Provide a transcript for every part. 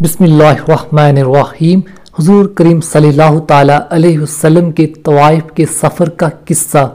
بسم اللہ الرحمن الرحیم۔ حضور کریم صلی اللہ تعالیٰ علیہ وسلم کے طوائف کے سفر کا قصہ۔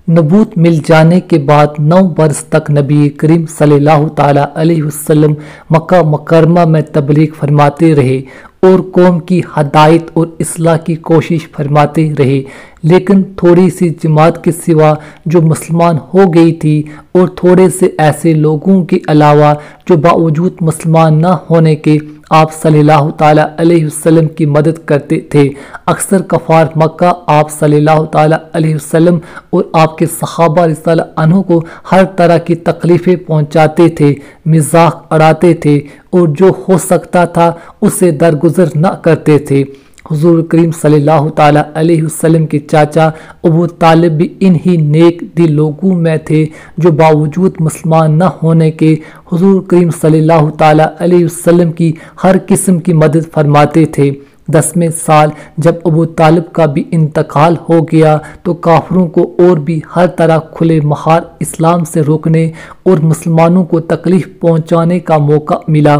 نبوت مل جانے کے بعد 9 برس تک نبی کریم صلی اللہ تعالیٰ علیہ وسلم مکہ مکرمہ میں تبلیغ فرماتے رہے اور قوم کی ہدایت اور اصلاح کی کوشش فرماتے رہے، لیکن تھوڑی سی جماعت کے سوا جو مسلمان ہو گئی تھی اور تھوڑے سے ایسے لوگوں کے علاوہ جو باوجود مسلمان نہ ہونے کے آپ صلی اللہ تعالیٰ علیہ وسلم کی مدد کرتے تھے، اکثر کفار مکہ آپ صلی اللہ تعالیٰ علیہ وسلم اور آپ کے صحابہ رضی اللہ عنہ کو ہر طرح کی تکلیفیں پہنچاتے تھے، مذاق اڑاتے تھے اور جو ہو سکتا تھا اسے درگزر نہ کرتے تھے۔ حضور کریم صلی اللہ تعالیٰ علیہ وسلم کے چاچا ابو طالب بھی انہی نیک دل لوگوں میں تھے جو باوجود مسلمان نہ ہونے کے حضور کریم صلی اللہ تعالیٰ علیہ وسلم کی ہر قسم کی مدد فرماتے تھے۔ 10ویں سال جب ابو طالب کا بھی انتقال ہو گیا تو کافروں کو اور بھی ہر طرح کھلے مہار اسلام سے روکنے اور مسلمانوں کو تکلیف پہنچانے کا موقع ملا۔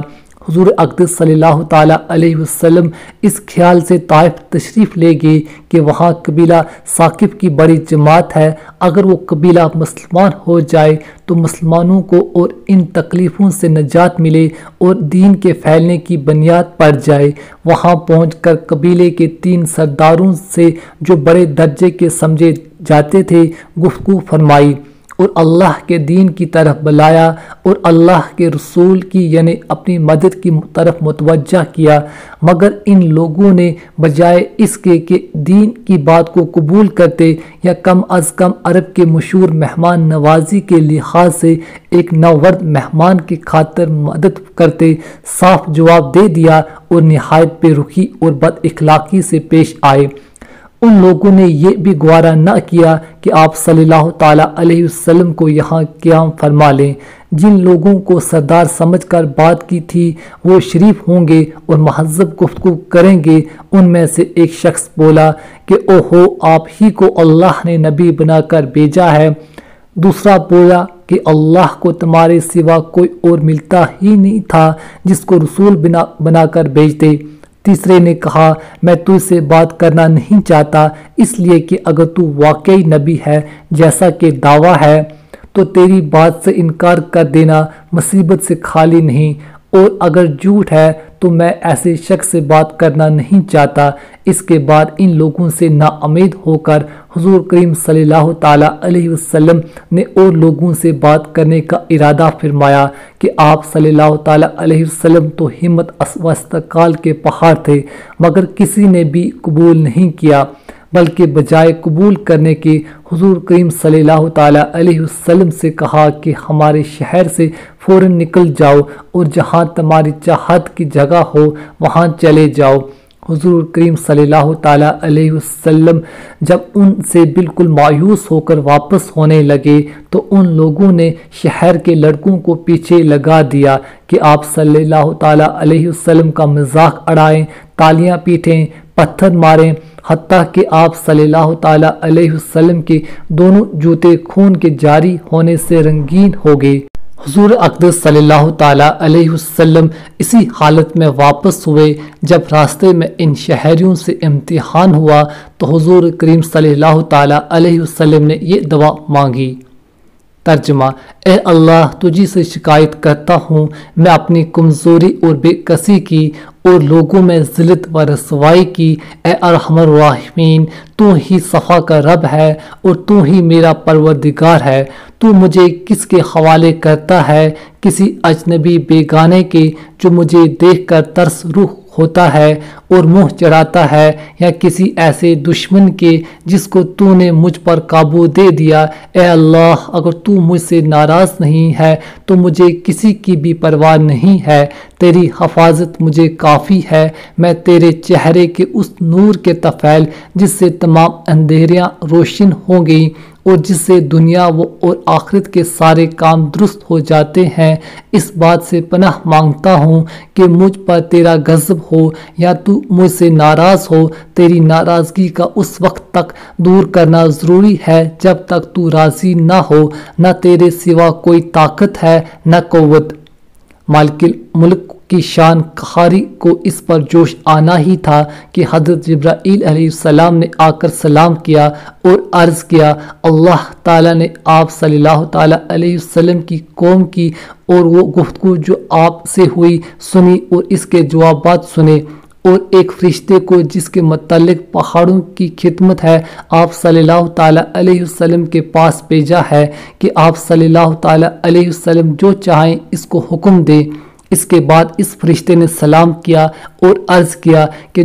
حضور اقدس صلی اللہ تعالیٰ علیہ وسلم اس خیال سے طائف تشریف لے گئے کہ وہاں قبیلہ ثاقف کی بڑی جماعت ہے، اگر وہ قبیلہ مسلمان ہو جائے تو مسلمانوں کو اور ان تکلیفوں سے نجات ملے اور دین کے پھیلنے کی بنیاد پڑ جائے۔ وہاں پہنچ کر قبیلے کے 3 سرداروں سے جو بڑے درجے کے سمجھے جاتے تھے گفتگو فرمائی اور اللہ کے دین کی طرف بلایا اور اللہ کے رسول کی یعنی اپنی مدد کی طرف متوجہ کیا، مگر ان لوگوں نے بجائے اس کے کہ دین کی بات کو قبول کرتے یا کم از کم عرب کے مشہور مہمان نوازی کے لحاظ سے ایک نوورد مہمان کی خاطر مدد کرتے، صاف جواب دے دیا اور نہایت بے رخی اور بد اخلاقی سے پیش آئے۔ ان لوگوں نے یہ بھی گوارا نہ کیا کہ آپ صلی اللہ تعالیٰ علیہ وسلم کو یہاں قیام فرما لیں۔ جن لوگوں کو سردار سمجھ کر بات کی تھی وہ شریف ہوں گے اور مہذب گفتگو کریں گے۔ ان میں سے ایک شخص بولا کہ اوہو، آپ ہی کو اللہ نے نبی بنا کر بھیجا ہے۔ دوسرا بولا کہ اللہ کو تمہارے سوا کوئی اور ملتا ہی نہیں تھا جس کو رسول بنا کر بھیجتے۔ تیسرے نے کہا میں تجھ سے بات کرنا نہیں چاہتا اس لیے کہ اگر تو واقعی نبی ہے جیسا کہ دعویٰ ہے تو تیری بات سے انکار کر دینا مصیبت سے خالی نہیں، اور اگر جھوٹ ہے تو میں ایسے شخص سے بات کرنا نہیں چاہتا۔ اس کے بعد ان لوگوں سے نا امید ہو کر حضور کریم صلی اللہ تعالیٰ علیہ وسلم نے اور لوگوں سے بات کرنے کا ارادہ فرمایا کہ آپ صلی اللہ تعالیٰ علیہ وسلم تو ہمت و استقال کے پہاڑ تھے، مگر کسی نے بھی قبول نہیں کیا، بلکہ بجائے قبول کرنے کے حضور کریم صلی اللہ تعالیٰ علیہ وسلم سے کہا کہ ہمارے شہر سے فوراً نکل جاؤ اور جہاں تمہاری چاہت کی جگہ ہو وہاں چلے جاؤ۔ حضور کریم صلی اللہ تعالیٰ علیہ وسلم جب ان سے بالکل مایوس ہو کر واپس ہونے لگے تو ان لوگوں نے شہر کے لڑکوں کو پیچھے لگا دیا کہ آپ صلی اللہ تعالیٰ علیہ وسلم کا مذاق اڑائیں، تالیاں پیٹیں، پتھر ماریں، حتیٰ کہ آپ صلی اللہ تعالیٰ علیہ وسلم کے دونوں جوتے خون کے جاری ہونے سے رنگین ہو گئے۔ حضور اقدس صلی اللہ تعالیٰ علیہ وسلم اسی حالت میں واپس ہوئے۔ جب راستے میں ان شہریوں سے امتحان ہوا تو حضور کریم صلی اللہ تعالیٰ علیہ وسلم نے یہ دعا مانگی۔ ترجمہ: اے اللہ، تجھی سے شکایت کرتا ہوں میں اپنی کمزوری اور بے کسی کی اور لوگوں میں ذلت و رسوائی کی۔ اے ارحم الراحمین، تو ہی صفا کا رب ہے اور تو ہی میرا پروردگار ہے۔ تو مجھے کس کے حوالے کرتا ہے؟ کسی اجنبی بیگانے کے جو مجھے دیکھ کر ترس روح ہوتا ہے اور منہ چڑھاتا ہے، یا کسی ایسے دشمن کے جس کو تو نے مجھ پر قابو دے دیا؟ اے اللہ، اگر تو مجھ سے ناراض نہیں ہے تو مجھے کسی کی بھی پرواہ نہیں ہے، تیری حفاظت مجھے کافی ہے۔ میں تیرے چہرے کے اس نور کے طفیل جس سے تمام اندھیریاں روشن ہو گئیں اور جس سے دنیا اور آخرت کے سارے کام درست ہو جاتے ہیں، اس بات سے پناہ مانگتا ہوں کہ مجھ پر تیرا غضب ہو یا تو مجھ سے ناراض ہو۔ تیری ناراضگی کا اس وقت تک دور کرنا ضروری ہے جب تک تو راضی نہ ہو۔ نہ تیرے سوا کوئی طاقت ہے نہ قوت۔ مالک الملک کی شان قہاری کو اس پر جوش آنا ہی تھا کہ حضرت جبرائیل علیہ السلام نے آ کر سلام کیا اور عرض کیا اللہ تعالیٰ نے آپ صلی اللہ تعالیٰ علیہ وسلم کی قوم کی اور وہ گفتگو جو آپ سے ہوئی سنی اور اس کے جوابات سنے، اور ایک فرشتے کو جس کے متعلق پہاڑوں کی خدمت ہے آپ صلی اللہ تعالیٰ علیہ وسلم کے پاس بھیجا ہے کہ آپ صلی اللہ تعالیٰ علیہ وسلم جو چاہیں اس کو حکم دے۔ اس کے بعد اس فرشتے نے سلام کیا اور عرض کیا کہ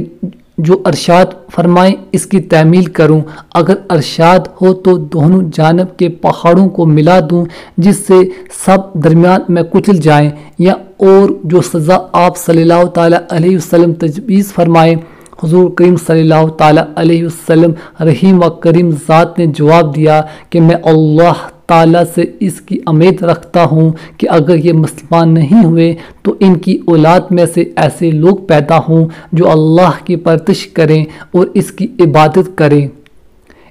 جو ارشاد فرمائیں اس کی تعمیل کروں، اگر ارشاد ہو تو دونوں جانب کے پہاڑوں کو ملا دوں جس سے سب درمیان میں کچل جائیں، یا اور جو سزا آپ صلی اللہ تعالیٰ علیہ وسلم تجویز فرمائیں۔ حضور کریم صلی اللہ تعالیٰ علیہ وسلم رحیم و کریم ذات نے جواب دیا کہ میں اللہ تعالیٰ سے اس کی امید رکھتا ہوں کہ اگر یہ مسلمان نہیں ہوئے تو ان کی اولاد میں سے ایسے لوگ پیدا ہوں جو اللہ کی پرستش کریں اور اس کی عبادت کریں۔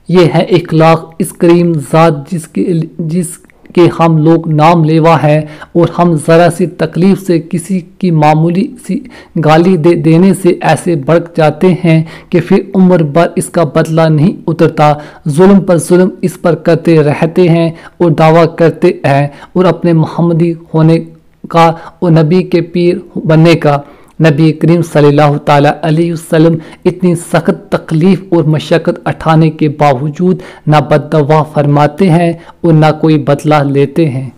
یہ ہے اخلاق اس کریم ذات جس کے ہم لوگ نام لیوا ہے، اور ہم ذرا سی تکلیف سے کسی کی معمولی سی گالی دینے سے ایسے بھڑک جاتے ہیں کہ پھر عمر بھر اس کا بدلہ نہیں اترتا، ظلم پر ظلم اس پر کرتے رہتے ہیں اور دعویٰ کرتے ہیں اور اپنے محمدی ہونے کا اور نبی کے پیر بننے کا۔ نبی کریم صلی اللہ تعالیٰ علیہ وسلم اتنی سخت تکلیف اور مشقت اٹھانے کے باوجود نہ بد دعا فرماتے ہیں اور نہ کوئی بدلہ لیتے ہیں۔